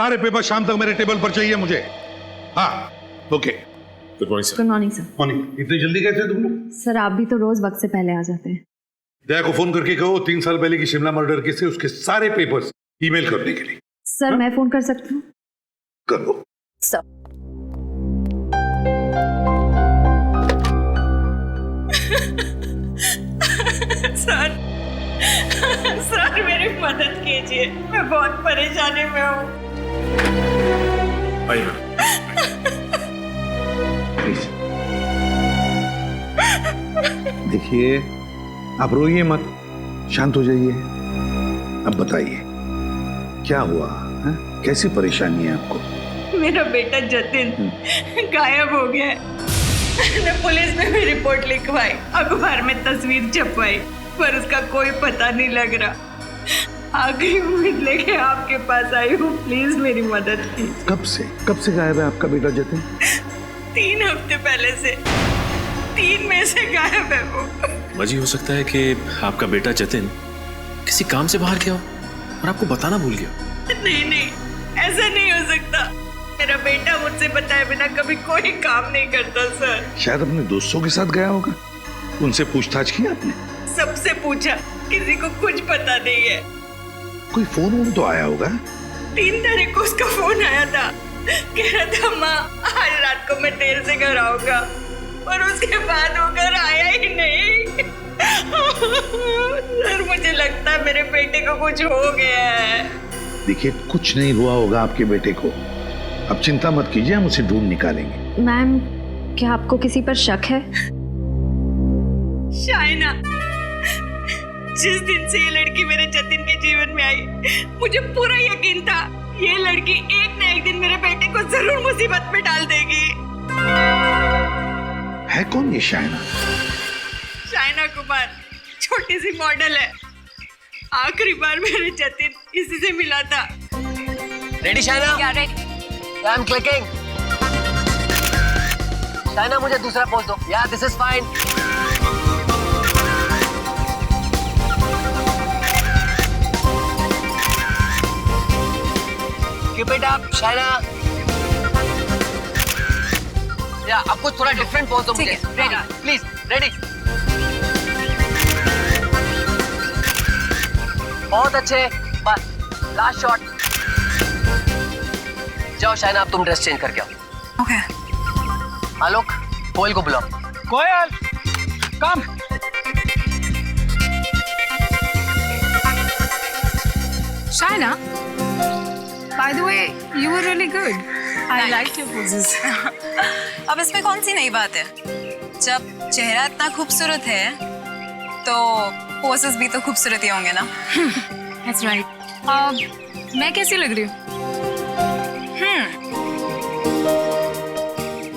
सारे पेपर शाम तक मेरे टेबल पर चाहिए मुझे। हाँ okay. Good morning sir. Good morning sir. Morning. इतनी जल्दी कैसे तुम लोग? सर आप भी तो रोज वक्त से पहले आ जाते हैं। दया को फोन करके कहो 3 साल पहले की शिमला मर्डर केस से उसके सारे पेपर्स ईमेल करने के लिए। सर मैं फोन कर सकती हूँ? कर लो। सर सर सर मेरी मदद कीजिए, मैं बहुत परेशानी में हूँ। देखिए आप रोइए मत, शांत हो जाइए। अब बताइए क्या हुआ है? कैसी परेशानी है आपको? मेरा बेटा जतिन गायब हो गया है। मैंने पुलिस में भी रिपोर्ट लिखवाई, अखबार में तस्वीर छपवाई, पर उसका कोई पता नहीं लग रहा। आखिरी उम्मीद लेके आपके पास आई हूँ, प्लीज मेरी मदद कीजिए। कब से गायब है आपका बेटा जतिन? 3 हफ्ते पहले से। 3 में से गायब है वो। वजह हो सकता है कि आपका बेटा जतिन किसी काम से बाहर गया हो और आपको बताना भूल गया। नहीं, ऐसा नहीं हो सकता। मेरा बेटा मुझसे बताए बिना कभी कोई काम नहीं करता सर। शायद अपने दोस्तों के साथ गया होगा, उनसे पूछताछ की आपने? सबसे पूछा, किसी को कुछ पता नहीं है। कोई फोन तो आया होगा? 3 तारीख को उसका फोन आया था, कह रहा था माँ आज रात को मैं देर से घर आऊंगा, और उसके बाद वो घर आया ही नहीं। सर मुझे लगता है मेरे बेटे को कुछ हो गया है। देखिए कुछ नहीं हुआ होगा आपके बेटे को, अब चिंता मत कीजिए, हम उसे ढूंढ निकालेंगे। मैम क्या आपको किसी पर शक है? शाइना, जिस दिन से ये लड़की मेरे जतिन के जीवन में आई, मुझे पूरा यकीन था ये लड़की एक न एक दिन मेरे बेटे को जरूर मुसीबत में डाल देगी। है कौन ये शाइना? शाइना कुमार छोटी सी मॉडल है। आखिरी बार मेरे जतिन इसी से मिला था। रेडी शाइना? क्या ready? I am clicking. Shaina मुझे दूसरा पोज दो। या this is fine. Keep it up Shaina. या आपको थोड़ा डिफरेंट पोज दो मुझे। Ready please. रेडी। बहुत अच्छे, बस लास्ट शॉट। जाओ शाइना, अब तुम ड्रेस चेंज करके आओ। ओके। आलोक, कोयल को बुलाओ। कोयल, कम। Shaina, by the way, you were really good. I like your poses. अब इसमें कौन सी नई बात है? जब चेहरा इतना खूबसूरत है, तो पोसेस भी तो खूबसूरत ही होंगे ना? That's right. मैं कैसी लग रही हूँ?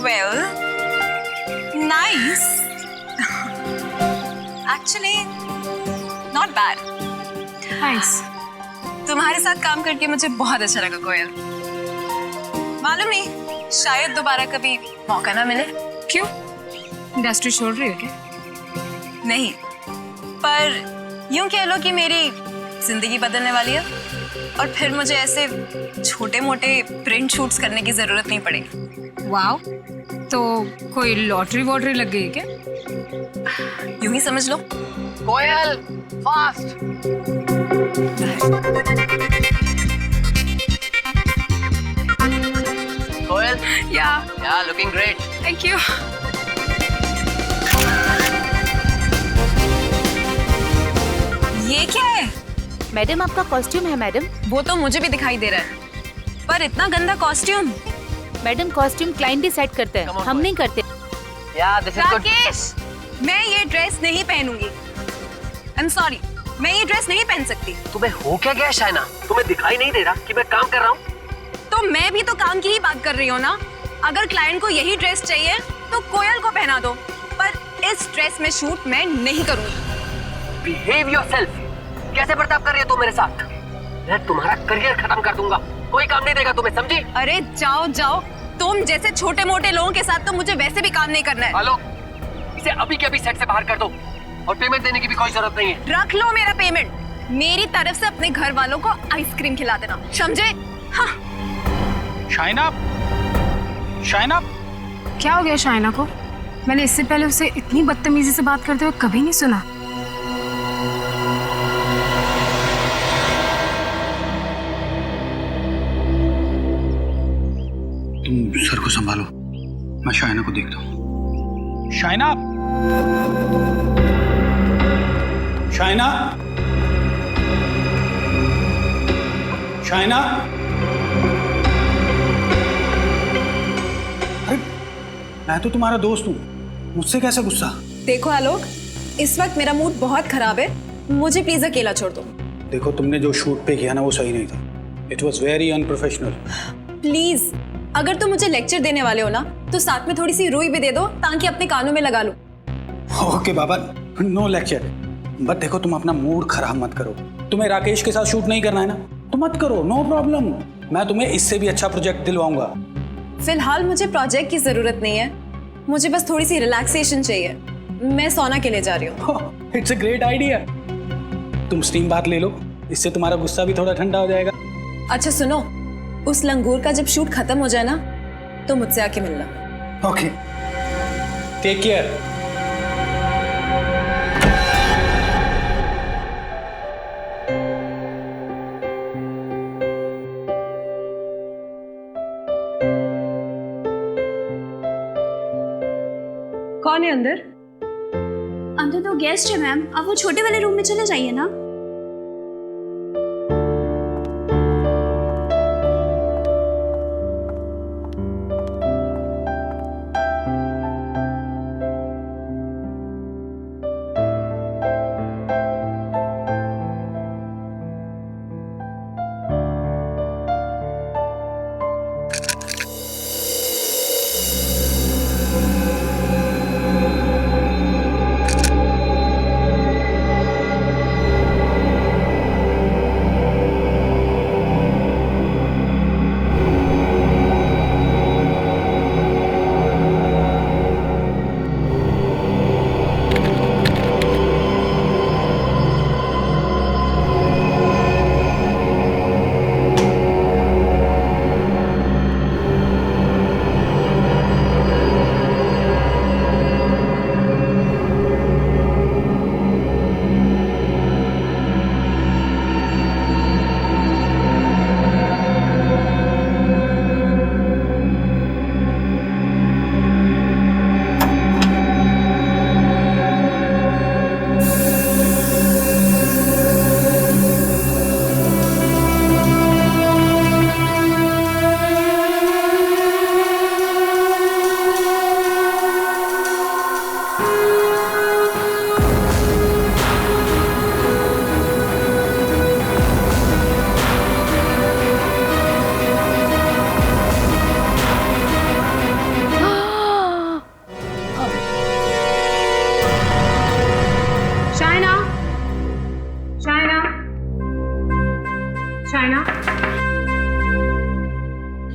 Well, nice. Actually, not bad. Nice. तुम्हारे साथ काम करके मुझे बहुत अच्छा लगा कोयल। मालूम नहीं, शायद दोबारा कभी मौका ना मिले। क्यों? इंडस्ट्री छोड़ रही हो क्या? नहीं, पर यूं कह लो कि मेरी जिंदगी बदलने वाली है, और फिर मुझे ऐसे छोटे मोटे प्रिंट शूट्स करने की जरूरत नहीं पड़ेगी। वाओ, तो कोई लॉटरी वॉटरी लग गई क्या? यूं ही समझ लो। कोयल, फास्ट। कोयल, या लुकिंग ग्रेट। Thank you. ये क्या है? मैडम आपका कॉस्ट्यूम है मैडम। वो तो मुझे भी दिखाई दे रहा है, पर इतना गंदा costume. Madam costume client decide करते हैं, हम नहीं करते। या दिस इज गुड। राकेश, मैं ये ड्रेस नहीं पहनूंगी। आई एम सॉरी, मैं ये ड्रेस नहीं पहन सकती। तुम्हें हो क्या गया शाइना? तुम्हें दिखाई नहीं दे रहा कि मैं काम कर रहा हूँ? तो मैं भी तो काम की ही बात कर रही हूँ ना। अगर क्लाइंट को यही ड्रेस चाहिए तो कोयल को पहना दो, पर इस ड्रेस में शूट मैं नहीं करूंगी। Behave yourself. कैसे बर्ताव कर रही हो तुम मेरे साथ? मैं तुम्हारा करियर खत्म कर दूंगा, कोई काम नहीं देगा तुम्हें, समझी? अरे जाओ जाओ, तुम जैसे छोटे मोटे लोगों के साथ तो मुझे वैसे भी काम नहीं करना है। हेलो, इसे अभी के अभी सेट से बाहर कर दो, और पेमेंट देने की भी कोई जरूरत नहीं है। रख लो मेरा पेमेंट। मेरी तरफ से अपने घर वालों को आइसक्रीम खिला देना, समझे? हाँ। शाइना, शाइना, क्या हो गया शाइना को? मैंने इससे पहले उसे इतनी बदतमीजी से बात करते हुए कभी नहीं सुना। तुम सर को संभालो, मैं शाइना को देखता हूँ। शाइना, शाइना, शाइना, अरे मैं तो तुम्हारा दोस्त हूँ, मुझसे कैसे गुस्सा? देखो आलोक, इस वक्त मेरा मूड बहुत खराब है, मुझे प्लीज अकेला छोड़ दो। देखो, तुमने जो शूट पे किया ना वो सही नहीं था। It was very unprofessional. Please, अगर तुम मुझे लेक्चर देने वाले हो ना तो साथ में थोड़ी सी रुई भी दे दो ताकि अपने कानों में लगा लूं। ओके बाबा, नो लेक्चर। बट देखो, तुम अपना मूड खराब मत करो। तुम्हें राकेश के साथ शूट नहीं करना है ना, तो मत करो, नो प्रॉब्लम। मैं तुम्हें इससे भी अच्छा प्रोजेक्ट दिलवाऊंगा। फिलहाल मुझे प्रोजेक्ट की जरूरत नहीं है, मुझे बस थोड़ी सी रिलैक्सेशन चाहिए। मैं सोना के लिए जा रही हूँ। It's a great idea. तुम स्टीम बात ले लो, इससे तुम्हारा गुस्सा भी थोड़ा ठंडा हो जाएगा। अच्छा सुनो, उस लंगूर का जब शूट खत्म हो जाए ना तो मुझसे आके मिलना। Okay, take care. कौन है अंदर? अंदर तो गेस्ट है मैम, आप वो छोटे वाले रूम में चले जाइए ना।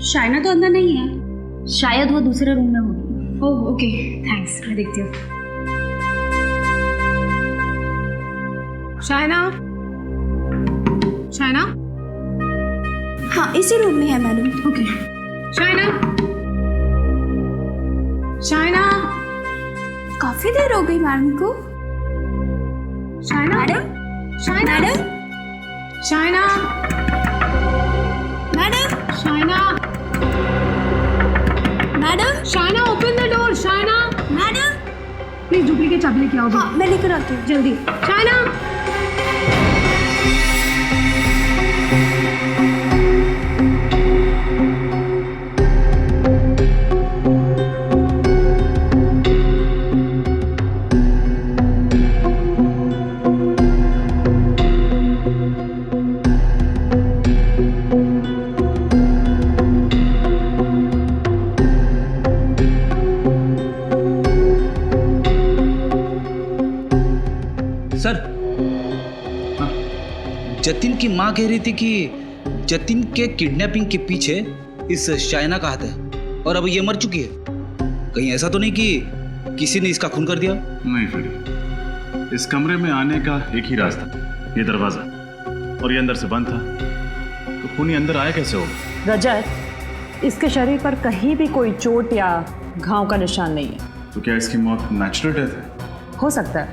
शाइना तो अंदर नहीं है, शायद वो दूसरे रूम में होगी। ओह ओके, थैंक्स, मैं देखती हूँ। शाइना, शाइना, हाँ इसी रूम में है मैडम। ओके। शाइना, शाइना, काफी देर हो गई मैडम को। Shaina, madam, Shaina, madam, Shaina, madam, Shaina, madam, Shaina, open the door. Shaina, madam, please duplicate चाबी लेके आओ। हाँ मैं लेकर आती हूँ जल्दी। शाइना, सर, जतिन की माँ कह रही थी कि जतिन के किडनैपिंग के पीछे इस शाइना का हाथ है और अब ये मर चुकी है। कहीं ऐसा तो नहीं कि किसी ने इसका खून कर दिया? नहीं फ्रेडी, इस कमरे में आने का एक ही रास्ता, ये दरवाजा, और ये अंदर से बंद था, तो खूनी अंदर आया कैसे होगा? रजत, इसके शरीर पर कहीं भी कोई चोट या घाव का निशान नहीं है। तो क्या इसकी मौत नेचुरल डेथ है? हो सकता है।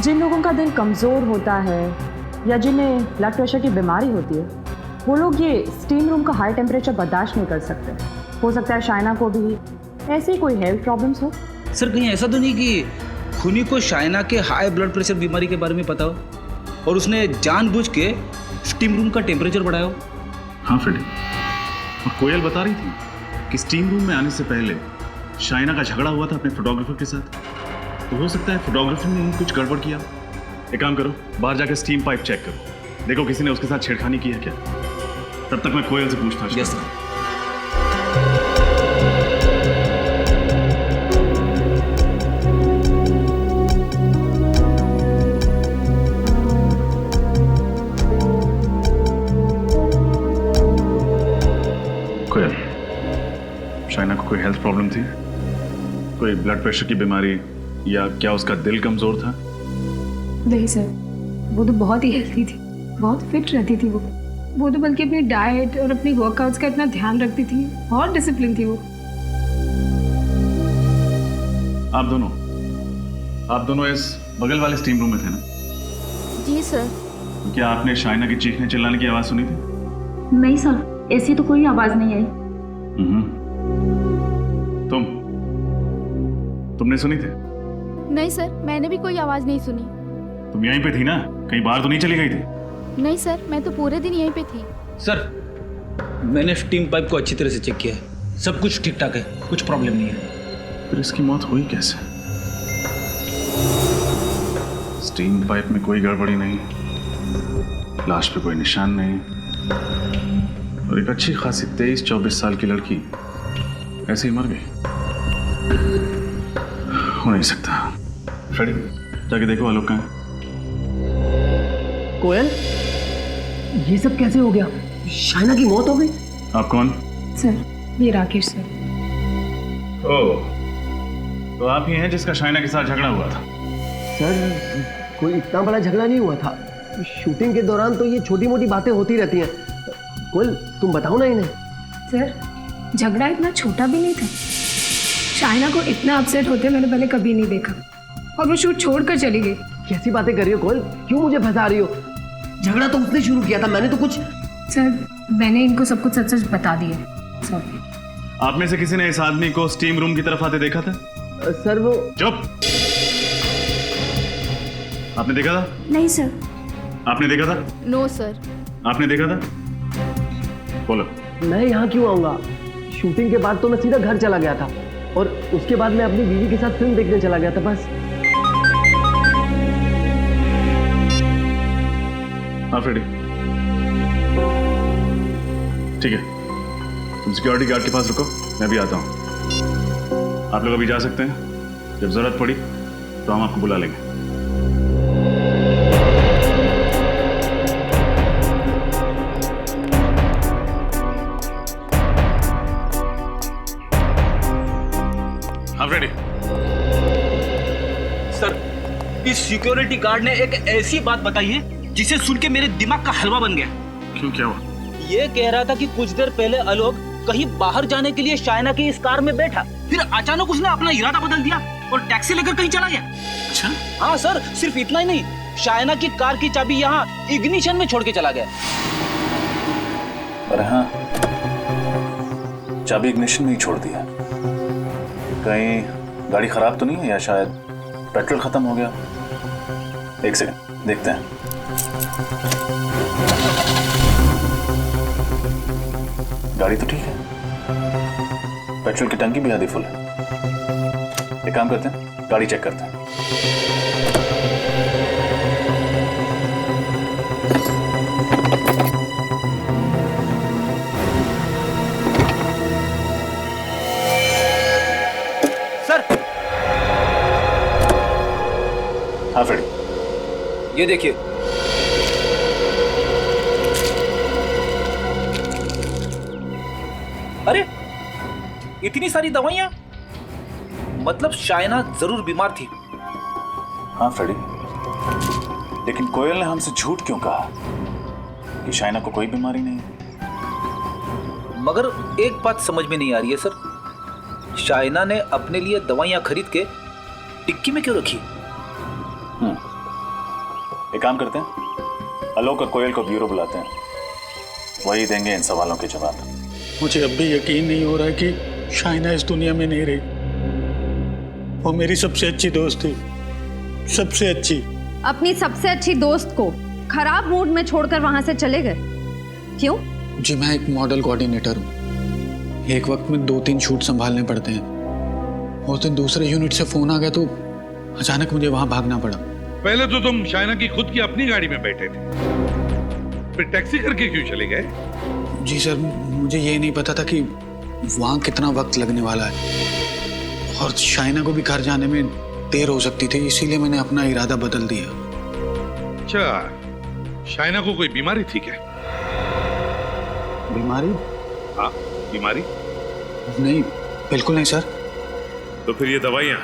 जिन लोगों का दिल कमज़ोर होता है या जिन्हें ब्लड प्रेशर की बीमारी होती है, वो लोग ये स्टीम रूम का हाई टेम्परेचर बर्दाश्त नहीं कर सकते। हो सकता है शाइना को भी ऐसी कोई हेल्थ प्रॉब्लम्स हो। सर कहीं ऐसा तो नहीं कि खुनी को शाइना के हाई ब्लड प्रेशर बीमारी के बारे में पता हो और उसने जानबूझ के स्टीम रूम का टेम्परेचर बढ़ाया हो? हाँ फ्रेडी, और कोयल बता रही थी कि स्टीम रूम में आने से पहले शाइना का झगड़ा हुआ था अपने फोटोग्राफर के साथ। तो हो सकता है फोटोग्राफर ने ही कुछ गड़बड़ किया। एक काम करो, बाहर जाकर स्टीम पाइप चेक करो, देखो किसी ने उसके साथ छेड़खानी की है क्या। तब तक मैं कोयल से पूछताछ यस करता हूं। कोयल, शाइना को कोई हेल्थ प्रॉब्लम थी? कोई ब्लड प्रेशर की बीमारी या क्या उसका दिल कमजोर था? नहीं सर, वो तो बहुत ही हेल्थी थी, बहुत फिट रहती थी वो तो बल्कि अपनी डाइट और अपनी वर्कआउट्स का इतना ध्यान रखती थी, बहुत डिसिप्लिन थी वो। आप दोनों इस बगल वाले स्टीम रूम में थे ना? जी सर। क्या आपने शाइना की चीखने चिल्लाने की आवाज सुनी थी? नहीं सर, ऐसी तो कोई आवाज नहीं आई। तुमने सुनी थी? नहीं सर, मैंने भी कोई आवाज नहीं सुनी। तुम यहीं पे थी ना, कहीं बाहर तो नहीं चली गई थी? नहीं सर, मैं तो पूरे दिन यहीं पे थी। सर मैंने स्टीम पाइप को अच्छी तरह से चेक किया है, सब कुछ ठीक ठाक है, कुछ प्रॉब्लम नहीं है। फिर इसकी मौत हुई कैसे? स्टीम पाइप में कोई गड़बड़ी नहीं, लाश पे कोई निशान नहीं, और एक अच्छी खासी 23-24 साल की लड़की ऐसे ही मर गई। हो नहीं सकता। फ्रेडी, जाके देखो आलोक कहाँ है। कोयल, ये सब कैसे हो गया? शाइना की मौत हो गई? आप कौन? सर, ये राकेश सर। ओह, तो आप ही हैं जिसका शाइना के साथ झगड़ा हुआ था? सर, कोई इतना बड़ा झगड़ा नहीं हुआ था। शूटिंग के दौरान तो ये छोटी मोटी बातें होती रहती हैं। कोयल, तुम बताओ ना इन्हें। सर, झगड़ा इतना छोटा भी नहीं था। शाइना को इतना अपसेट होते मैंने पहले कभी नहीं देखा, और वो शूट छोड़कर चली गई। कैसी बातें कर रही हो कोयल? क्यों मुझे फंसा रही हो? झगड़ा तो उसने शुरू किया था, मैंने तो कुछ। सर, मैंने इनको सब कुछ सच सच बता दिया। सॉरी। आप में से किसी ने इस आदमी को स्टीम रूम की तरफ आते देखा था? सर वो। चुप! आपने देखा था? नहीं सर। आपने देखा था? No sir. आपने देखा था? बोलो। मैं यहाँ क्यों आऊंगा? शूटिंग के बाद तो मैं सीधा घर चला गया था, और उसके बाद मैं अपनी बीवी के साथ फिल्म देखने चला गया था, बस। हाँ फ्रेडी, ठीक है, तुम सिक्योरिटी गार्ड के पास रुको, मैं भी आता हूँ। आप लोग अभी जा सकते हैं, जब जरूरत पड़ी तो हम आपको बुला लेंगे। हाँ फ्रेडी। सर, इस सिक्योरिटी गार्ड ने एक ऐसी बात बताई है जिसे सुन के मेरे दिमाग का हलवा बन गया। क्यों, क्या हुआ? ये कह रहा था कि कुछ देर पहले आलोक कहीं बाहर जाने के लिए शाइना की इस कार में बैठा, फिर अचानक उसने अपना इरादा बदल दिया और टैक्सी लेकर कहीं चला गया। अच्छा? हाँ सर, सिर्फ इतना ही नहीं, शाइना की कार की चाबी यहाँ इग्निशन में छोड़ के चला गया। अरे हाँ, चाबी इग्निशन में ही छोड़ दिया। कहीं गाड़ी खराब तो नहीं है, या शायद पेट्रोल खत्म हो गया? एक सेकंड, देखते हैं। गाड़ी तो ठीक है, पेट्रोल की टंकी भी आधी फुल है। एक काम करते हैं, गाड़ी चेक करते हैं। सर, हाँ फ्रेडी, ये देखिए। अरे, इतनी सारी दवाइयां, मतलब शाइना जरूर बीमार थी। हाँ फ्रेडी, लेकिन कोयल ने हमसे झूठ क्यों कहा कि शाइना को कोई बीमारी नहीं? मगर एक बात समझ में नहीं आ रही है सर, शाइना ने अपने लिए दवाइयां खरीद के टिक्की में क्यों रखी? एक काम करते हैं, आलोक और कोयल को ब्यूरो बुलाते हैं, वही देंगे इन सवालों के जवाब। मुझे अब भी यकीन नहीं हो रहा है कि शाइना इस दुनिया में नहीं रही। वो मेरी सबसे अच्छी दोस्त थी, सबसे अच्छी। अपनी सबसे अच्छी दोस्त को खराब मूड में छोड़कर वहां से चले गए, क्यों? जी मैं एक मॉडल कोऑर्डिनेटर हूँ, एक वक्त में 2-3 शूट संभालने पड़ते हैं। उस दिन दूसरे यूनिट से फोन आ गया तो अचानक मुझे वहां भागना पड़ा। पहले तो तुम शाइना की खुद की अपनी गाड़ी में बैठे थे, फिर टैक्सी करके क्यों चले गए? जी सर, मुझे ये नहीं पता था कि वहां कितना वक्त लगने वाला है और शाइना को भी घर जाने में देर हो सकती थी, इसीलिए मैंने अपना इरादा बदल दिया। अच्छा, शाइना को कोई बीमारी थी क्या? बीमारी? हाँ, बीमारी? नहीं, बिल्कुल नहीं सर। तो फिर ये दवाइयां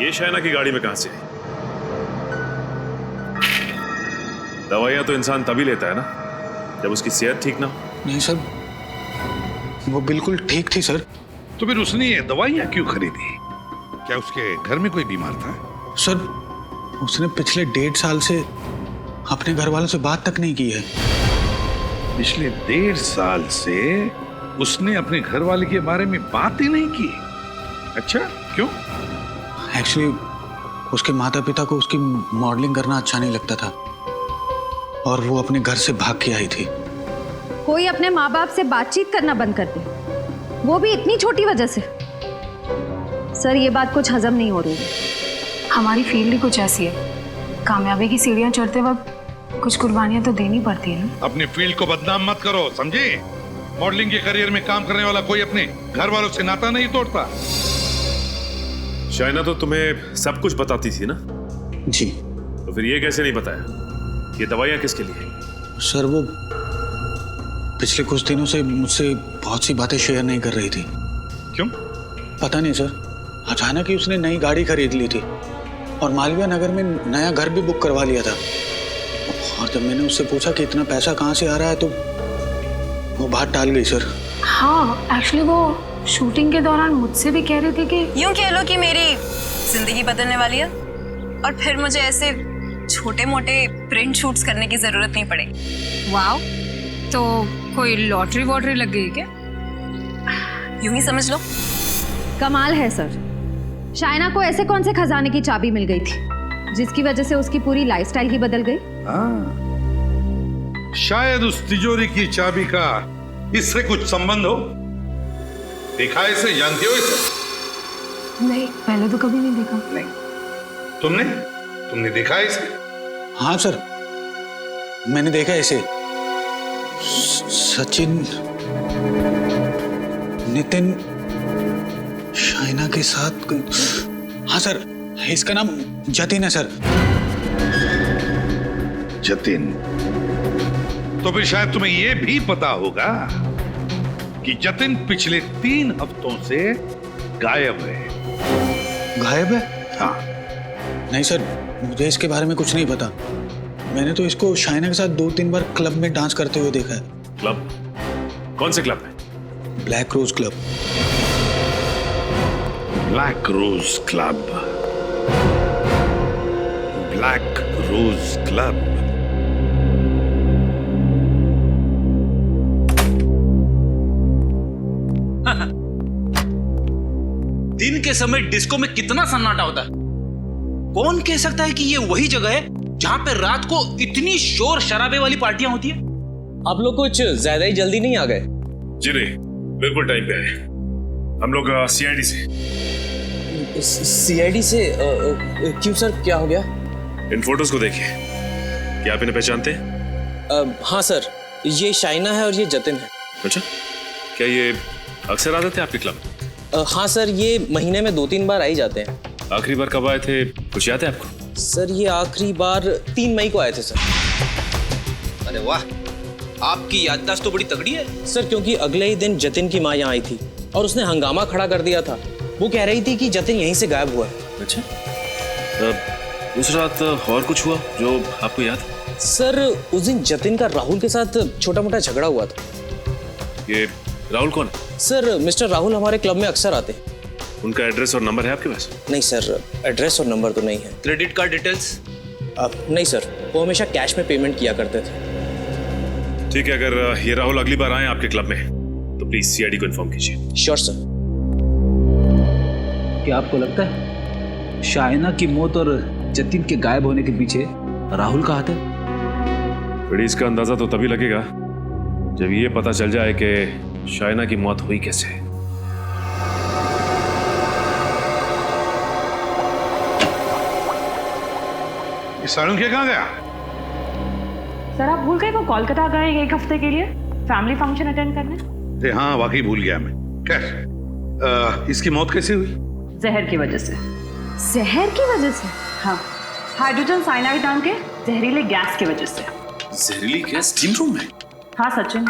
ये शाइना की गाड़ी में कहां से आई? दवाइयां तो इंसान तभी लेता है ना जब उसकी सेहत ठीक ना हो। नहीं सर, वो बिल्कुल ठीक थी सर। तो फिर उसने ये दवाइयां क्यों खरीदी? क्या उसके घर में कोई बीमार था? सर, उसने पिछले 1.5 साल से अपने घर वालों से बात तक नहीं की है। पिछले 1.5 साल से उसने अपने घर वाले के बारे में बात ही नहीं की? अच्छा, क्यों? एक्चुअली उसके माता पिता को उसकी मॉडलिंग करना अच्छा नहीं लगता था और वो अपने घर से भाग के आई थी। कोई अपने माँ बाप से बातचीत करना बंद कर दे, वो भी इतनी छोटी वजह से। सर, ये बात कुछ हजम नहीं हो रही। हमारी फील्ड ही कुछ ऐसी है, कामयाबी की सीढ़ियां चढ़ते वक्त कुछ कुर्बानियां तो देनी पड़ती है ना। अपनी फील्ड को बदनाम मत करो, समझे? मॉडलिंग के करियर में काम करने वाला कोई अपने घर वालों से नाता नहीं तोड़ता। शाइना तो तुम्हें सब कुछ बताती थी ना? जी। तो फिर ये कैसे नहीं बताया ये दवाइयां किसके लिए? सर, वो पिछले कुछ दिनों से मुझसे बहुत सी बातें शेयर नहीं कर रही थी। क्यों? पता नहीं सर, अचानक ही उसने नई गाड़ी खरीद ली थी और मालवीय नगर में नया घर भी बुक करवा लिया था। और जब मैंने उससे पूछा कि इतना पैसा कहाँ से आ रहा है तो वो बात टाल गई सर। हाँ, एक्चुअली वो शूटिंग के दौरान मुझसे भी कह रही थी कि यूं कह लो कि मेरी जिंदगी बदलने वाली है और फिर मुझे ऐसे छोटे मोटे प्रिंट शूट्स करने की जरूरत नहीं पड़ेगी। वाओ, तो कोई लॉटरी वॉटरी लग गई क्या? यूं ही समझ लो। कमाल है सर, शाइना को ऐसे कौन से खजाने की चाबी मिल गई थी जिसकी वजह से उसकी पूरी लाइफस्टाइल ही बदल गई? हाँ, शायद उस तिजोरी की चाबी का इससे कुछ संबंध हो। देखा इसे? जानती हो इसे? नहीं, पहले तो कभी नहीं देखा। नहीं। तुमने देखा इसे? हाँ सर, मैंने देखा इसे। सचिन, नितिन, शाइना के साथ। हाँ सर, इसका नाम जतिन है सर। जतिन? तो फिर शायद तुम्हें यह भी पता होगा कि जतिन पिछले 3 हफ्तों से गायब है। गायब है? हाँ। नहीं सर, मुझे इसके बारे में कुछ नहीं पता। मैंने तो इसको शाइना के साथ 2-3 बार क्लब में डांस करते हुए देखा है। क्लब? कौन से क्लब में? Black rose club. Black rose club. Black rose club. दिन के समय डिस्को में कितना सन्नाटा होता है। कौन कह सकता है कि ये वही जगह है जहां पे रात को इतनी शोर शराबे वाली पार्टियां होती है? आप लोग कुछ ज्यादा ही जल्दी नहीं आ गए? जी नहीं, बिल्कुल टाइम पे आए। हम लोग सीआईडी से। सीआईडी से? क्यों सर, क्या हो गया? इन फोटोज को देखिए, क्या आप इन्हें पहचानते हैं? हाँ सर, ये शाइना है और ये जतिन है। अच्छा, क्या ये अक्सर आते थे आपके क्लब? हाँ सर, ये महीने में 2-3 बार आ ही जाते हैं। आखिरी बार कब आए थे, कुछ याद है आपको? सर, ये आखिरी बार 3 मई को आए थे सर। अरे वाह, आपकी याददाश्त तो बड़ी तगड़ी है सर, क्योंकि अगले ही दिन जतिन की माँ यहाँ आई थी और उसने हंगामा खड़ा कर दिया था। वो कह रही थी कि जतिन यहीं से गायब हुआ है। अच्छा, उस रात और कुछ हुआ जो आपको याद? सर, उस दिन जतिन का राहुल के साथ छोटा मोटा झगड़ा हुआ था। ये राहुल कौन है? सर मिस्टर राहुल हमारे क्लब में अक्सर आते हैं। उनका एड्रेस और नंबर है आपके पास? नहीं सर, एड्रेस और नंबर तो नहीं है। Credit card details? नहीं सर, वो हमेशा कैश में पेमेंट किया करते थे। ठीक है, अगर ये राहुल अगली बार आए आपके क्लब में तो प्लीज सीआईडी को इन्फॉर्म कीजिए। Sure sir. क्या आपको लगता है शाइना की मौत और जतिन के गायब होने के पीछे राहुल का हाथ है? बड़ी इसका अंदाजा तो तभी लगेगा जब ये पता चल जाए कि शाइना की मौत हुई कैसे। सालुंखे कहाँ गया? सर आप भूल गए वो कोलकाता गए 1 हफ्ते के लिए फैमिली फंक्शन अटेंड करने। हाँ वाकई भूल गया मैं। खैर इसकी मौत कैसे हुई? जहर की वजह से। जहर की वजह से? हाँ, हाइड्रोजन साइनाइड नाम के जहरीले गैस की वजह से। जहरीली गैस स्टीम रूम में? हाँ सचिन,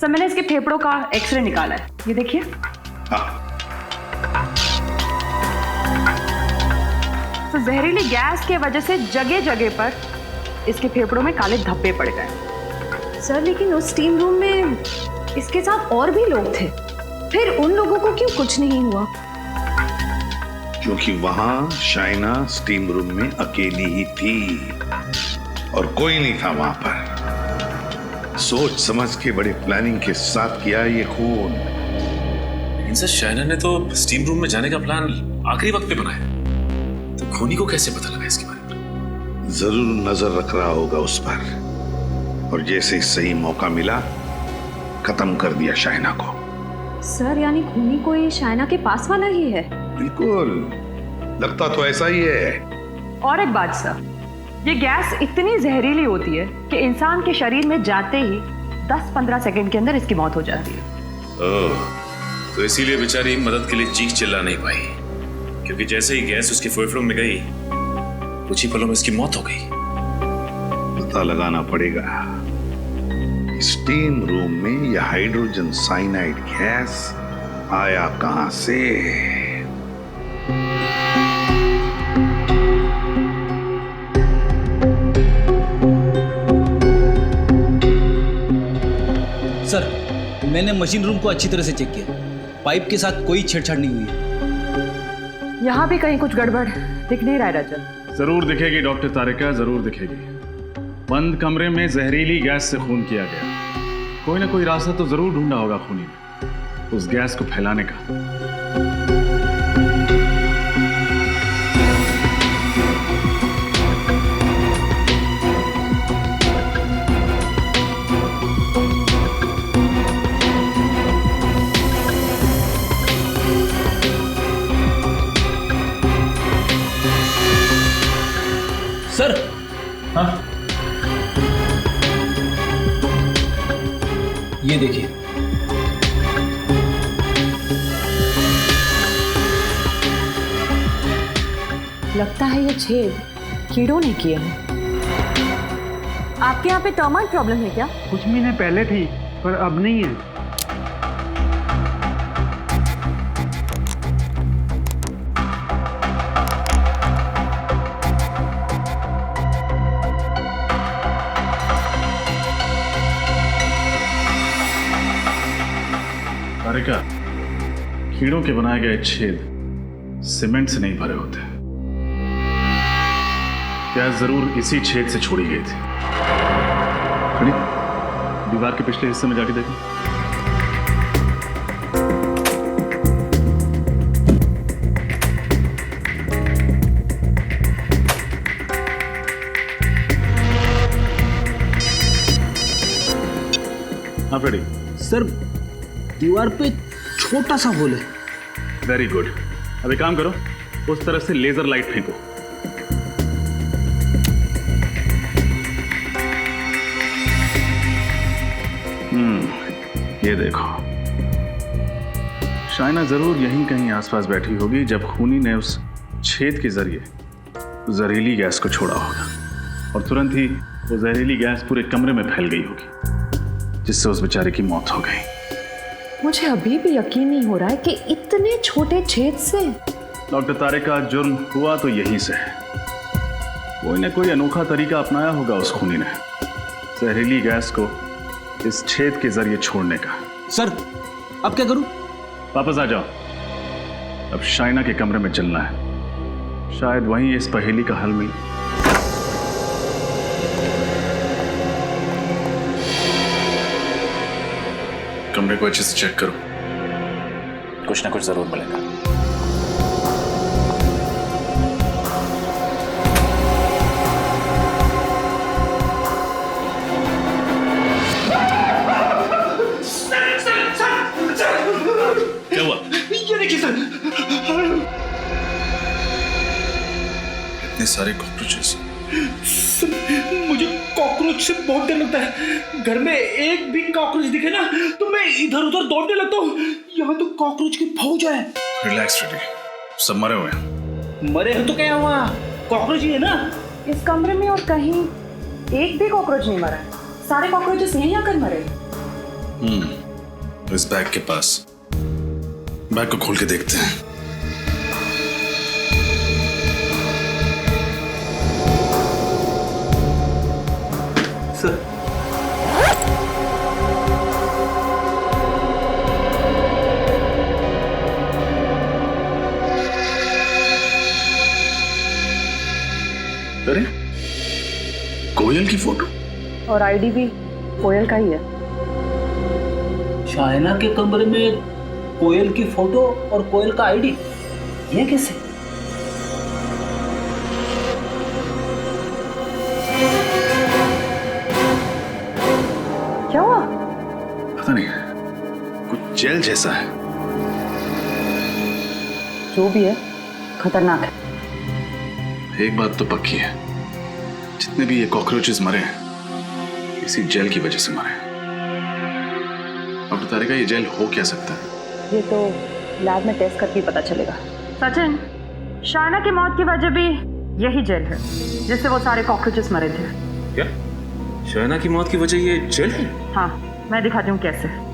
सर मैंने इसके फेफड़ों का एक्सरे निकाला है, ये देखिए। हाँ। तो जहरीली गैस की वजह से जगह जगह पर इसके फेफड़ों में काले धब्बे पड़ गए। सर लेकिन उस स्टीम रूम में इसके साथ और भी लोग थे, फिर उन लोगों को क्यों कुछ नहीं हुआ? क्योंकि वहां शाइना स्टीम रूम में अकेली ही थी और कोई नहीं था वहां पर। सोच समझ के बड़े प्लानिंग के साथ किया ये खून। लेकिन सर शाइना ने तो स्टीम रूम में जाने का प्लान आखिरी वक्त पे बनाया, तो खूनी को कैसे पता लगा इसके बारे में? जरूर नजर रख रहा होगा उस पर, और जैसे ही सही मौका मिला खत्म कर दिया शाइना को। सर यानी खूनी कोई शाइना के पास वाला ही है? बिल्कुल, लगता तो ऐसा ही है। और एक बात सर, ये गैस इतनी जहरीली होती है कि इंसान के शरीर में जाते ही 10-15 सेकंड के अंदर इसकी मौत हो जाती है। ओह, तो इसीलिए बेचारी मदद के लिए चीख चिल्ला नहीं पाई, क्योंकि जैसे ही गैस उसके फेफड़ों में गई कुछ ही पलों में इसकी मौत हो गई। पता लगाना पड़ेगा स्टीम रूम में यह हाइड्रोजन साइनाइड गैस आया कहां से। सर मैंने मशीन रूम को अच्छी तरह से चेक किया, पाइप के साथ कोई छेड़छाड़ नहीं हुई है। यहाँ भी कहीं कुछ गड़बड़ दिख नहीं रहा है रजत। जरूर दिखेगी डॉक्टर तारिका, जरूर दिखेगी। बंद कमरे में जहरीली गैस से खून किया गया, कोई ना कोई रास्ता तो जरूर ढूंढा होगा खूनी ने उस गैस को फैलाने का। सर हाँ, ये देखिए। लगता है ये छेद कीड़ों ने किए हैं। आपके यहाँ पे टर्माइट प्रॉब्लम है क्या? कुछ महीने पहले थी पर अब नहीं है। तारिका, कीड़ों के बनाए गए छेद सीमेंट से नहीं भरे होते। गैस जरूर इसी छेद से छोड़ी गई थी। खड़ी दीवार के पिछले हिस्से में जाके देखो। हाँ फ्रेडी। सर दीवार पे छोटा सा होल है। वेरी गुड, अब एक काम करो, उस तरफ से लेजर लाइट फेंको। ये देखो, शाइना जरूर यहीं कहीं आसपास बैठी होगी जब खूनी ने उस छेद के जरिए जहरीली गैस को छोड़ा होगा, और तुरंत ही वो जहरीली गैस पूरे कमरे में फैल गई होगी, जिससे उस बेचारे की मौत हो गई। मुझे अभी भी यकीन नहीं हो रहा है कि इतने छोटे छेद से। डॉक्टर तारिका, जुर्म हुआ तो यहीं से है। कोई ना कोई अनोखा तरीका अपनाया होगा उस खूनी ने जहरीली गैस को इस छेद के जरिए छोड़ने का। सर अब क्या करूं? वापस आ जाओ। अब शाइना के कमरे में चलना है, शायद वहीं इस पहेली का हल मिले। कमरे को अच्छे से चेक करो, कुछ ना कुछ जरूर मिलेगा। क्या हुआ? ये देखिए सर, इतने सारे कॉकरोचेस। मुझे कॉकरोच से बहुत डर लगता है। घर में एक भी कॉकरोच दिखे ना तो मैं इधर उधर दौड़ने लगता हूँ। यहाँ तो कॉकरोच की फौज है। रिलैक्स रेडी, सब मरे हुए हैं। मरे हो तो क्या हुआ, कॉकरोच ही है ना। इस कमरे में और कहीं एक भी कॉकरोच नहीं मरा है। सारे कॉकरोचेस यहीं आकर मरे। इस बैग के पास, बैग को खोल के देखते हैं। सर अरे कोयल की फोटो और आईडी भी कोयल का ही है। शाइना के कमरे में कोयल की फोटो और कोयल का आईडी, ये कैसे? क्या हुआ? पता नहीं, कुछ जेल जैसा है। जो भी है खतरनाक है। एक बात तो पक्की है, जितने भी ये कॉकरोचेस मरे हैं इसी जेल की वजह से मरे हैं। अब तारिका, ये जेल हो क्या सकता है? ये तो लैब में टेस्ट करके पता चलेगा। सचिन, शाइना की मौत की वजह भी यही जेल है जिससे वो सारे कॉकरोचेस मरे थे। क्या? शाइना की मौत की वजह ये जेल है? हाँ, मैं दिखाती हूँ कैसे।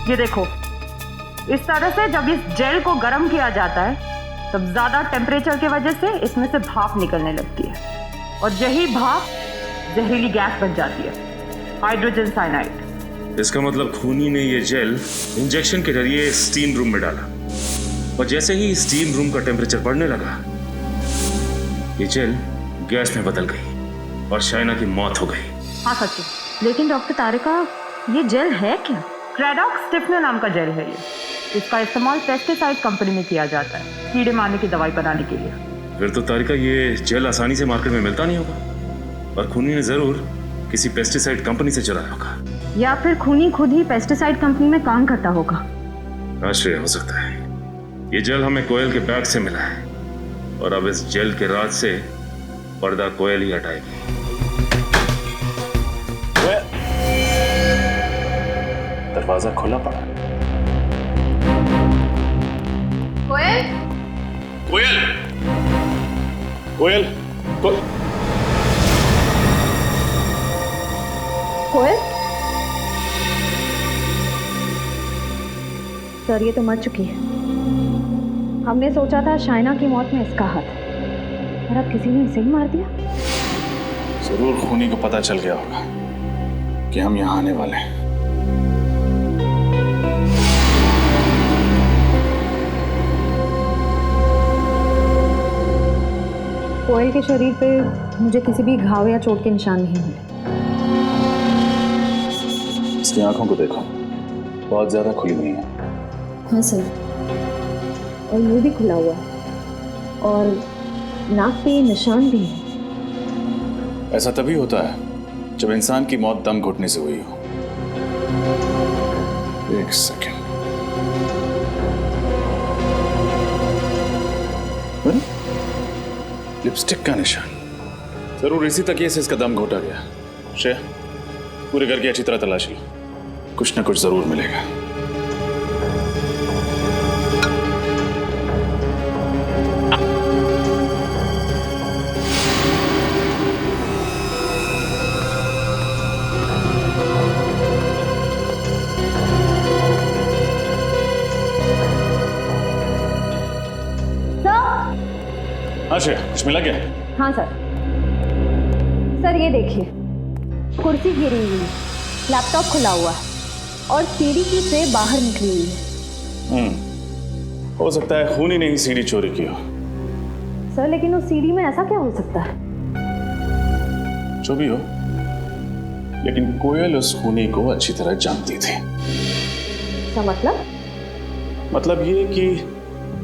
ये देखो, इस तरह से जब इस जेल को गर्म किया जाता है तब ज्यादा टेम्परेचर की वजह से इसमें से भाप निकलने लगती है और यही भाप जहरीली गैस बन जाती है, हाइड्रोजन साइनाइड। इसका मतलब खूनी ने ये जेल इंजेक्शन के जरिए स्टीम रूम में डाला और जैसे ही स्टीम रूम का टेम्परेचर बढ़ने लगा ये जेल गैस में बदल गई और शाइना की मौत हो गई। हाँ सचिन, लेकिन डॉक्टर तारिका, ये जेल है क्या? क्रेडॉक्स स्टिफनर नाम का जेल है ये। इसका इस्तेमाल पेस्टिसाइड कंपनी में किया जाता है कीड़े मारने की दवाई बनाने के लिए। फिर तो तारिका ये जेल आसानी से मार्केट में मिलता नहीं होगा और खूनी ने जरूर किसी पेस्टिसाइड कंपनी से चुराया होगा, या फिर खूनी खुद ही पेस्टिसाइड कंपनी में काम करता होगा। आश्चर्य हो सकता है। ये जेल हमें कोयल के बैग से मिला है और अब इस जेल के राज से पर्दा कोयल ही हटाएगी। दरवाजा खुला पड़ा। कोयल, कोयल, कोयल, कोयल, सर ये तो मर चुकी है। हमने सोचा था शाइना की मौत में इसका हाथ, और अब किसी ने इसे ही मार दिया। जरूर खूनी को पता चल गया होगा कि हम यहाँ आने वाले हैं। कोयल के शरीर पे मुझे किसी भी घाव या चोट के निशान नहीं मिले। इसकी आंखों को देखो, बहुत ज्यादा खुली हुई है। हाँ सर, और मुंह भी खुला हुआ और नाक पे निशान भी है। ऐसा तभी होता है जब इंसान की मौत दम घुटने से हुई हो। एक सेकेंड, लिपस्टिक का निशान, जरूर इसी तकिए से इसका दम घोटा गया। श्रेया, पूरे घर की अच्छी तरह तलाशी लो, कुछ ना कुछ जरूर मिलेगा। हाँ श्रेया, कुछ मिला क्या? हाँ सर। सर ये देखिए, कुर्सी गिरी हुई है, लैपटॉप खुला हुआ है और सीढ़ी की ट्रे बाहर निकली हुई है। हो सकता है खूनी ने ही सीढ़ी चोरी की हो। सर लेकिन उस सीढ़ी में ऐसा क्या हो सकता है? जो भी हो, लेकिन कोयल उस खूनी को अच्छी तरह जानती थी। क्या मतलब ये कि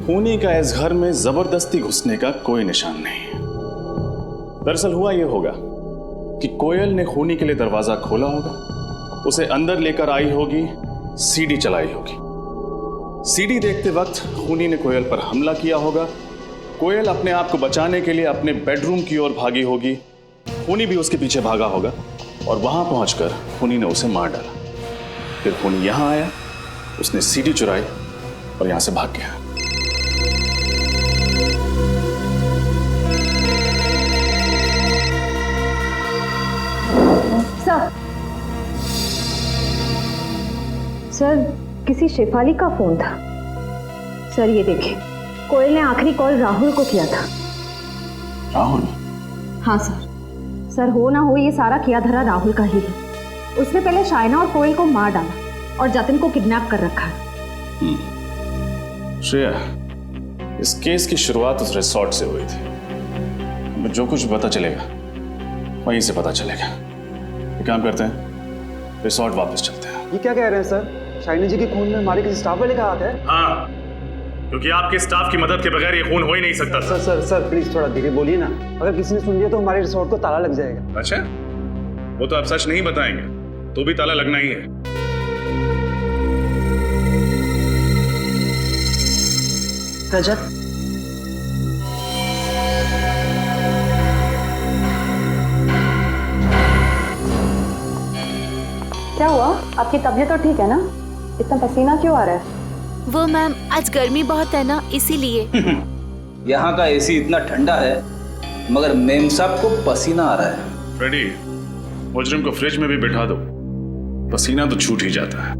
खूनी का इस घर में जबरदस्ती घुसने का कोई निशान नहीं। दरअसल हुआ ये होगा कि कोयल ने खूनी के लिए दरवाजा खोला होगा, उसे अंदर लेकर आई होगी, सीढ़ी चलाई होगी। सीढ़ी देखते वक्त खूनी ने कोयल पर हमला किया होगा। कोयल अपने आप को बचाने के लिए अपने बेडरूम की ओर भागी होगी, खूनी भी उसके पीछे भागा होगा और वहां पहुंचकर खूनी ने उसे मार डाला। फिर खूनी यहां आया, उसने सीढ़ी चुराई और यहां से भाग गया। सर किसी शेफाली का फोन था। सर ये देखिए, कोयल ने आखिरी कॉल राहुल को किया था। राहुल? हाँ सर। सर हो ना हो ये सारा किया धरा राहुल का ही है। उसने पहले शाइना और कोयल को मार डाला और जतिन को किडनैप कर रखा है। श्रेया, इस केस की शुरुआत उस रिसोर्ट से हुई थी। हमें जो कुछ पता चलेगा वहीं से पता चलेगा। एक काम करते हैं, रिसोर्ट वापस चलते हैं। ये क्या कह रहे हैं सर? शाइना जी के खून में हमारे किसी स्टाफ वाले का हाथ है? हाँ, क्योंकि आपके स्टाफ की मदद के बगैर ये खून हो ही नहीं सकता। सर प्लीज थोड़ा धीरे बोलिए ना। अगर किसी ने सुन लिया तो हमारे रिसोर्ट को ताला लग जाएगा। अच्छा, वो तो आप सच नहीं बताएंगे तो भी ताला लगना ही है। रजत, क्या हुआ? आपकी तबीयत तो ठीक है ना? इतना पसीना क्यों आ रहा है? वो मैम, आज गर्मी बहुत है ना, इसीलिए। यहाँ का एसी इतना ठंडा है मगर मेम साहब को पसीना आ रहा है। फ्रेडी, मुजरिम को फ्रिज में भी बिठा दो, पसीना तो छूट ही जाता है।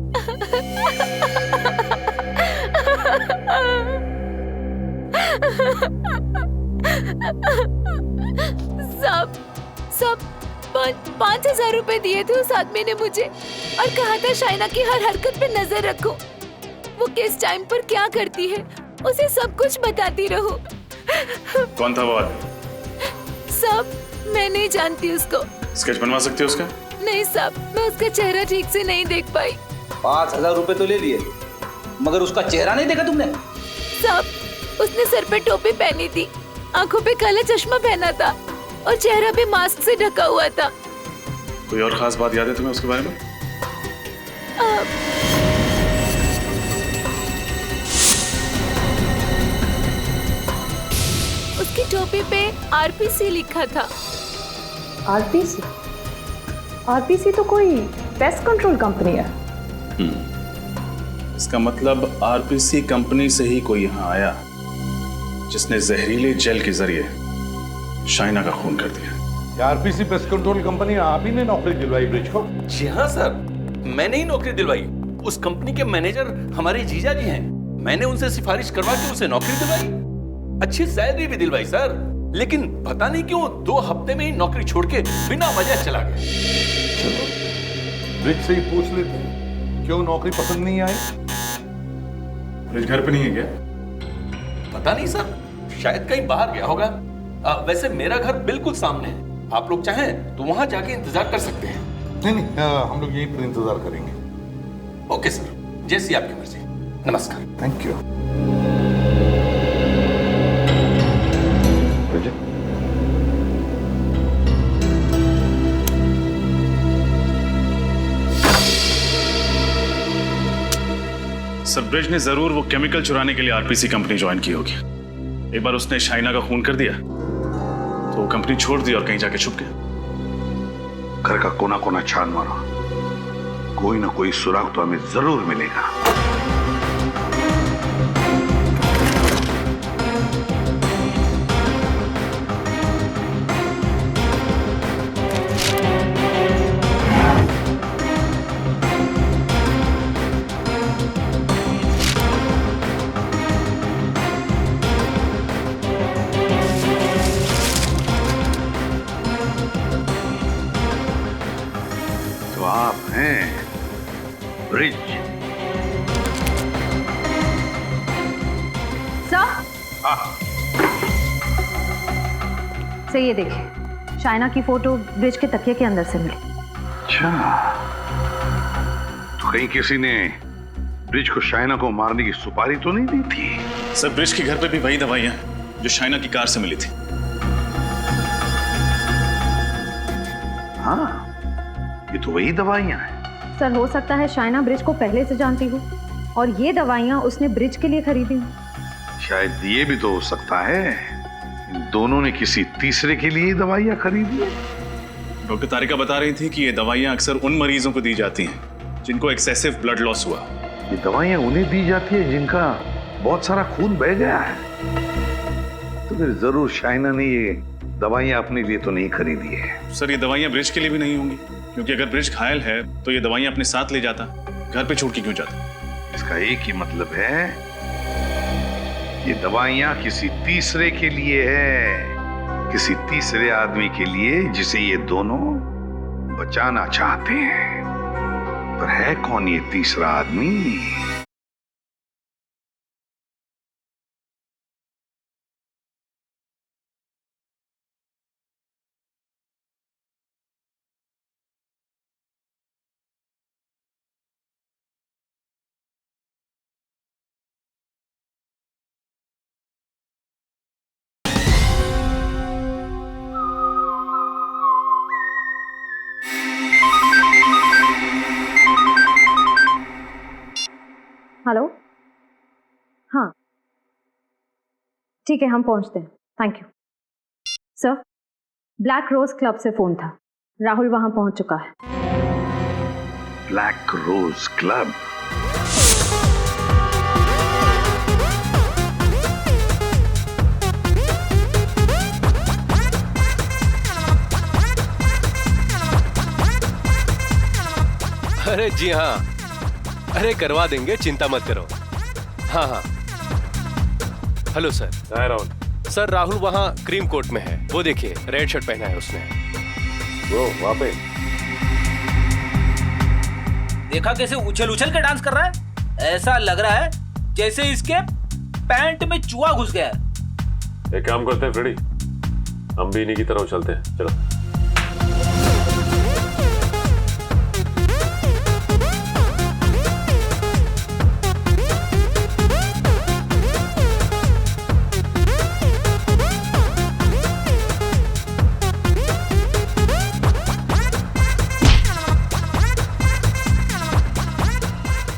सब 5,000 रुपए दिए थे उस आदमी ने मुझे और कहा था शाइना की हर हरकत पे नजर रखो, वो किस टाइम पर क्या करती है उसे सब कुछ बताती रहो। कौन था वो आदमी? सब मैं नहीं जानती उसको। स्केच बनवा सकते हो उसका? नहीं साहब, मैं उसका चेहरा ठीक से नहीं देख पाई। 5,000 रुपए तो ले लिए मगर उसका चेहरा नहीं देखा तुमने? साहब, उसने सर पे टोपी पहनी थी, आंखों पे काला चश्मा पहना था और चेहरा भी मास्क से ढका हुआ था। कोई और खास बात याद है तुम्हें उसके बारे में? उसकी टोपी पे आरपीसी लिखा था। आरपीसी? आरपीसी तो कोई पेस्ट कंट्रोल कंपनी है। इसका मतलब आरपीसी कंपनी से ही कोई यहाँ आया जिसने जहरीले जेल के जरिए शाइना का खून कर दिया। आरपीसी पेस्ट कंट्रोल कंपनी आप ही ने नौकरी दिलवाई ब्रिज को? जी हाँ सर, मैंने ही नौकरी दिलवाई। उस कंपनी के मैनेजर हमारे जीजा जी हैं। मैंने उनसे सिफारिश करवा के उसे नौकरी दिलवाई, अच्छी सैलरी भी दिलवाई सर। लेकिन पता नहीं क्यों 2 हफ्ते में ही नौकरी छोड़ के बिना वजह चला गया। चलो ब्रिज से ही पूछ लेते हैं, क्यों नौकरी पसंद नहीं आई? ब्रिज घर पे नहीं है क्या? पता नहीं सर, शायद कहीं बाहर गया होगा। वैसे मेरा घर बिल्कुल सामने है, आप लोग चाहें तो वहां जाके इंतजार कर सकते हैं। नहीं, हम लोग यहीं पर इंतजार करेंगे। ओके सर, जैसी आपकी मर्जी। नमस्कार। Thank you. सर, ब्रिज ने जरूर वो केमिकल चुराने के लिए आरपीसी कंपनी ज्वाइन की होगी। एक बार उसने शाइना का खून कर दिया तो वो कंपनी छोड़ दी और कहीं जाके छुप गया। घर का कोना कोना छान मारो, कोई ना कोई सुराग तो हमें जरूर मिलेगा। से ये देखिए, शाइना की फोटो ब्रिज के तकिए के अंदर से मिली। अच्छा, तो कहीं किसी ने ब्रिज को शाइना को मारने की सुपारी तो नहीं दी थी? सर, ब्रिज के घर पे भी वही दवाइयां जो शाइना की कार से मिली थी। हाँ, ये तो वही दवाइयां हैं। सर, हो सकता है शाइना ब्रिज को पहले से जानती हो और ये दवाइयां उसने ब्रिज के लिए खरीदी हो। शायद ये भी तो हो सकता है इन दोनों ने किसी तीसरे के लिए दवाइयां खरीदी है। डॉक्टर तारिका बता रही थी कि ये दवाइयां अक्सर उन मरीजों को दी जाती हैं जिनको एक्सेसिव ब्लड लॉस हुआ। ये दवाइयां उन्हें दी जाती है जिनका बहुत सारा खून बह गया है। तो फिर जरूर शाइना ने ये दवाइयां अपने लिए तो नहीं खरीदी है। सर, ये दवाइयां ब्रिज के लिए भी नहीं होंगी, क्योंकि अगर ब्रिज घायल है तो ये दवाइयां अपने साथ ले जाता, घर पे छोड़ के क्यों जाता? इसका एक ही मतलब है, ये दवाइयां किसी तीसरे के लिए है, किसी तीसरे आदमी के लिए जिसे ये दोनों बचाना चाहते हैं। पर है कौन ये तीसरा आदमी? हेलो, हाँ ठीक है, हम पहुंचते हैं। Thank you sir. Black rose club से फोन था, राहुल वहां पहुंच चुका है। Black rose club? अरे जी हाँ, अरे करवा देंगे, चिंता मत करो। हाँ हाँ, हेलो सर। हाय राहुल। सर, राहुल वहाँ क्रीम कोट में है, वो देखिए रेड शर्ट पहना है उसने। वो वहाँ पे देखा कैसे उछल उछल के डांस कर रहा है? ऐसा लग रहा है जैसे इसके पैंट में चूहा घुस गया है। एक काम करते हैं फ्रेडी, हम भी इन्हीं की तरफ चलते हैं। चलो।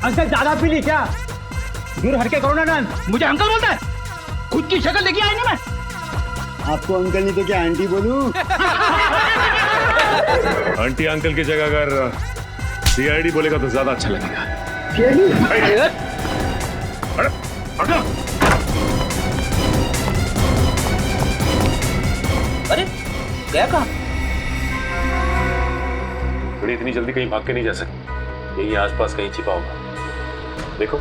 अंकल ज्यादा पी ली क्या? दूर हटके करो ना डांस। मुझे अंकल बोलता है? खुद की शक्ल देखी आईने में। आपको अंकल नहीं तो क्या आंटी बोलूं? आंटी अंकल की जगह अगर सीआईडी बोलेगा तो ज्यादा अच्छा लगेगा। अरे गया कहाँ? बड़ी इतनी जल्दी कहीं भाग के नहीं जा सकती, यही आसपास कहीं छिपा होगा। देखो।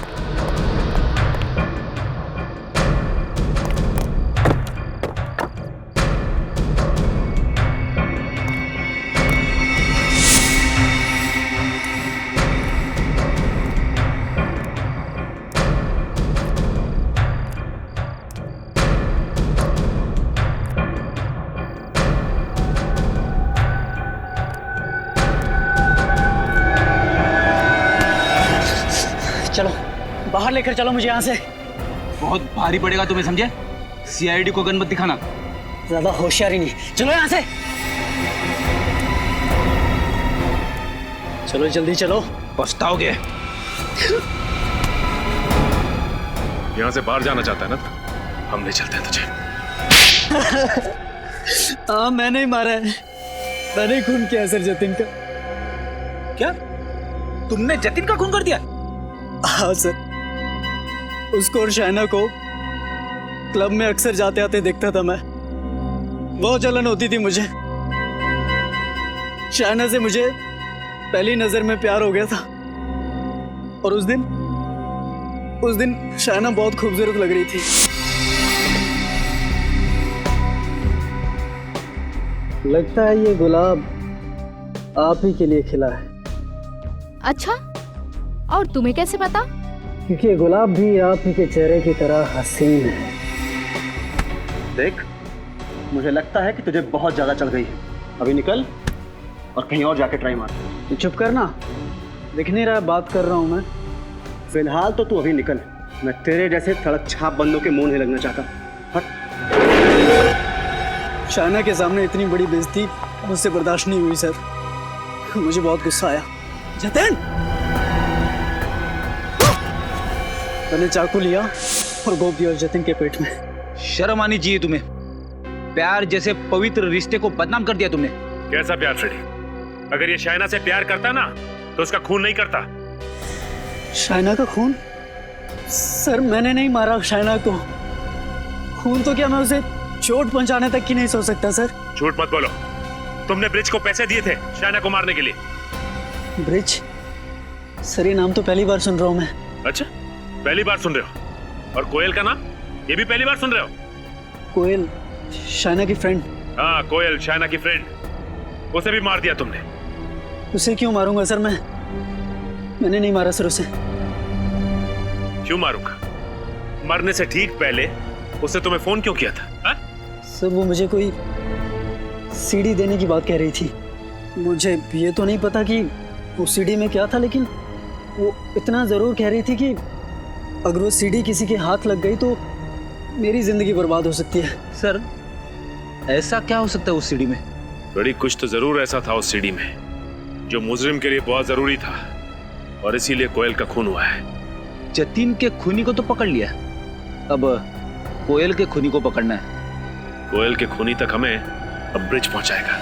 चलो बाहर लेकर चलो मुझे यहाँ से। बहुत भारी पड़ेगा तुम्हें, समझे? सीआईडी को गन मत दिखाना, ज्यादा होशियारी नहीं। चलो यहाँ से, चलो जल्दी चलो, पछताओगे। यहाँ से बाहर जाना चाहता है ना? हम ले चलते हैं तुझे। हाँ, मैंने ही मारा है, मैंने ही खून किया सर जतिन का। क्या तुमने जतिन का खून कर दिया? हाँ सर, उसको और शाइना को क्लब में अक्सर जाते आते देखता था मैं। बहुत जलन होती थी मुझे। शाइना से मुझे पहली नजर में प्यार हो गया था, और उस दिन शाइना बहुत खूबसूरत लग रही थी। लगता है ये गुलाब आप ही के लिए खिला है। अच्छा, और तुम्हें कैसे पता? क्योंकि ये गुलाब भी आप ही के चेहरे की तरह हसीन है। देख, मुझे लगता है कि तुझे बहुत ज्यादा चढ़ गई है। अभी निकल और कहीं और जाके ट्राई मार। तू चुप करना, दिख नहीं रहा बात कर रहा हूँ मैं। फिलहाल तो तू अभी निकल, मैं तेरे जैसे सड़क छाप बंदों के मुंह नहीं लगना चाहता। हट। शायना के सामने इतनी बड़ी बेइज्जती मुझसे बर्दाश्त नहीं हुई सर। मुझे बहुत गुस्सा आया। जतिन, मैंने चाकू लिया और गोप दिया जतिन के पेट में। शर्म आनी चाहिए तुम्हें, प्यार जैसे पवित्र रिश्ते को बदनाम कर दिया तुमने। कैसा प्यार फ्रेडी? अगर ये शायना से प्यार करता ना तो उसका खून नहीं करता। शायना का खून? सर मैंने नहीं मारा शायना को। खून तो क्या मैं उसे चोट पहुंचाने तक की नहीं सोच सकता सर। झूठ मत बोलो, तुमने ब्रिज को पैसे दिए थे शायना को मारने के लिए। ब्रिज? सर ये नाम तो पहली बार सुन रहा हूं मैं। अच्छा, पहली बार सुन रहे हो? और कोयल का नाम ये भी पहली बार सुन रहे हो? कोयल शायना की फ्रेंड? हाँ, कोयल शायना की फ्रेंड, उसे भी मार दिया तुमने। उसे क्यों मारूंगा सर? मैंने नहीं मारा सर उसे। क्यों मारूंगा? मरने से ठीक पहले उसने तुम्हें फोन क्यों किया था? हा? सर वो मुझे कोई सीडी देने की बात कह रही थी। मुझे ये तो नहीं पता कि वो सीडी में क्या था, लेकिन वो इतना जरूर कह रही थी कि अगर वो सीडी किसी के हाथ लग गई तो मेरी जिंदगी बर्बाद हो सकती है। सर ऐसा क्या हो सकता है उस सीडी में? बड़ी कुछ तो जरूर ऐसा था उस सीडी में जो मुजरिम के लिए बहुत जरूरी था, और इसीलिए कोयल का खून हुआ है। जतिन के खूनी को तो पकड़ लिया, अब कोयल के खूनी को पकड़ना है। कोयल के खूनी तक हमें अब ब्रिज पहुंचाएगा।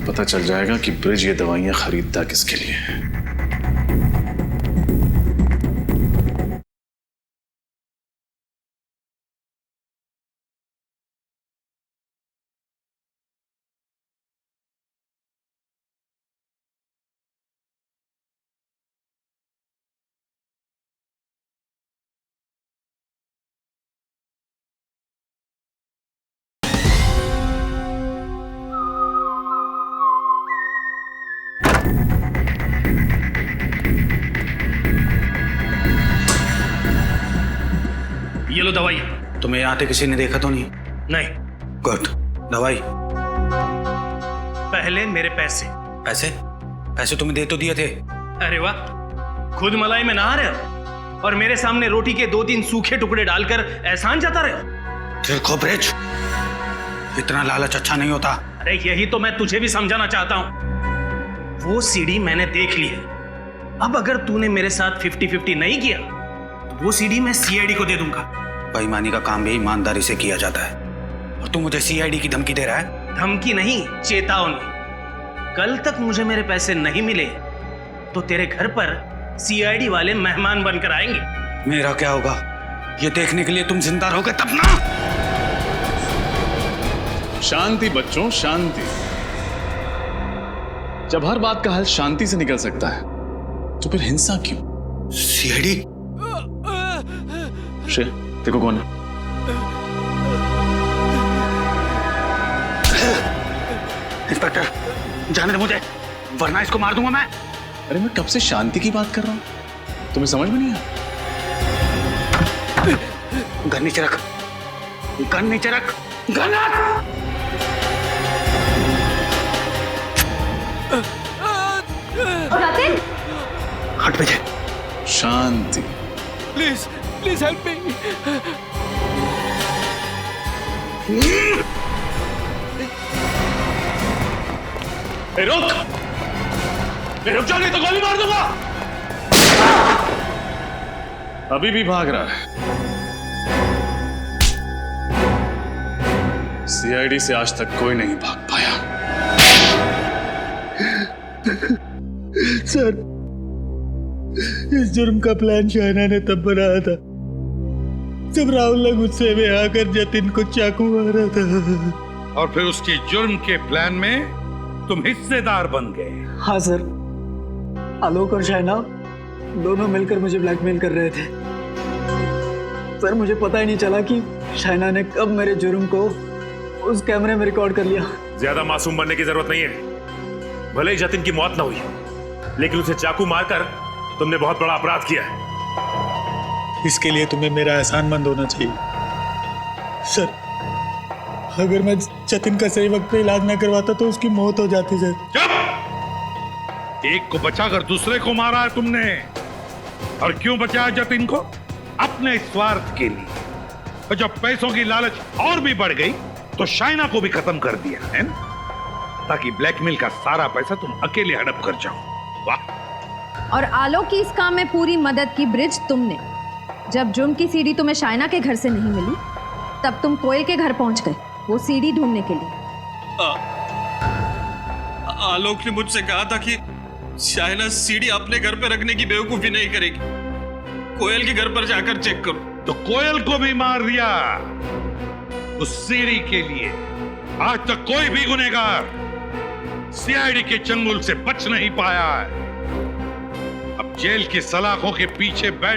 पता चल जाएगा कि ब्रिज ये दवाइयां खरीदता किसके लिए है। ये लो दवाई। तुम्हें यहाँ आते किसी ने देखा तो नहीं? नहीं। गुड। दवाई? पहले मेरे पैसे। पैसे? पैसे तुम्हें दे तो दिए थे। अरे वाह, खुद मलाई में नहा रहे हो और मेरे सामने रोटी के 2-3 सूखे टुकड़े डालकर एहसान जता रहे हो। देखो ब्रिज, इतना लालच अच्छा नहीं होता। अरे यही तो मैं तुझे भी समझाना चाहता हूं। वो सीडी मैंने देख ली है, अब अगर तूने मेरे साथ 50-50 नहीं किया तो वो सीडी मैं सीआईडी को दे दूंगा। बेईमानी का काम भी ईमानदारी से किया जाता है, और तू मुझे सीआईडी की धमकी दे रहा है? धमकी नहीं, चेतावनी। कल तक मुझे मेरे पैसे नहीं मिले तो तेरे घर पर सीआईडी वाले मेहमान बनकर आएंगे। मेरा क्या होगा ये देखने के लिए तुम जिंदा रहोगे तब ना। शांति बच्चों, शांति। जब हर बात का हल शांति से निकल सकता है तो फिर हिंसा क्यों? सीआईडी? श्रेय, देखो कौन है? इंस्पेक्टर, जाने दे मुझे, वरना इसको मार दूंगा मैं। अरे मैं कब से शांति की बात कर रहा हूं, तुम्हें समझ में नहीं आया? गन नीचे रख, गन नीचे रख, गन रख। जतिन, हट पीछे। शांति। Please please help me. रुक, रुक जाओ नहीं तो गोली मार दूंगा। अभी भी भाग रहा है। सीआईडी से आज तक कोई नहीं भाग पाया। सर, इस जुर्म का प्लान शायना ने तब बनाया था जब राहुल ने गुस्से में आकर जतिन को चाकू मारा था। और फिर उसकी जुर्म के प्लान में तुम हिस्सेदार बन गए। हाँ सर, आलोक और शाइना दोनों मिलकर मुझे ब्लैकमेल कर रहे थे। सर मुझे पता ही नहीं चला कि शाइना ने कब मेरे जुर्म को उस कैमरे में रिकॉर्ड कर लिया। ज्यादा मासूम बनने की जरूरत नहीं है। भले ही जतिन की मौत ना हुई, लेकिन उसे चाकू मारकर तुमने बहुत बड़ा अपराध किया है। इसके लिए तुम्हें मेरा एहसानमंद होना चाहिए। सर, अगर मैं जतिन का सही वक्त पे इलाज ना करवाता तो उसकी मौत हो जाती सर। चुप! एक को बचाकर दूसरे को मारा है तुमने। और क्यों बचाया जतिन को? अपने स्वार्थ के लिए। और जब पैसों की लालच और भी बढ़ गई तो शाइना को भी खत्म कर दिया है ना? ताकि ब्लैकमेल का सारा पैसा तुम अकेले हड़प कर जाओ। वाह! और आलोक की इस काम में पूरी मदद की ब्रिज तुमने। जब जुर्म की सीडी तुम्हें शाइना के घर से नहीं मिली, तब तुम कोयल के घर पहुंच गए वो सीडी ढूंढने के लिए। आलोक ने मुझसे कहा था कि शाइना सीडी अपने घर पे रखने की बेवकूफी नहीं करेगी, कोयल के घर पर जाकर चेक करो। तो कोयल को भी मार दिया उस सीडी के लिए। आज तक कोई भी गुनहगार सीआईडी के चंगुल से बच नहीं पाया है। अब जेल की सलाखों के पीछे बैठ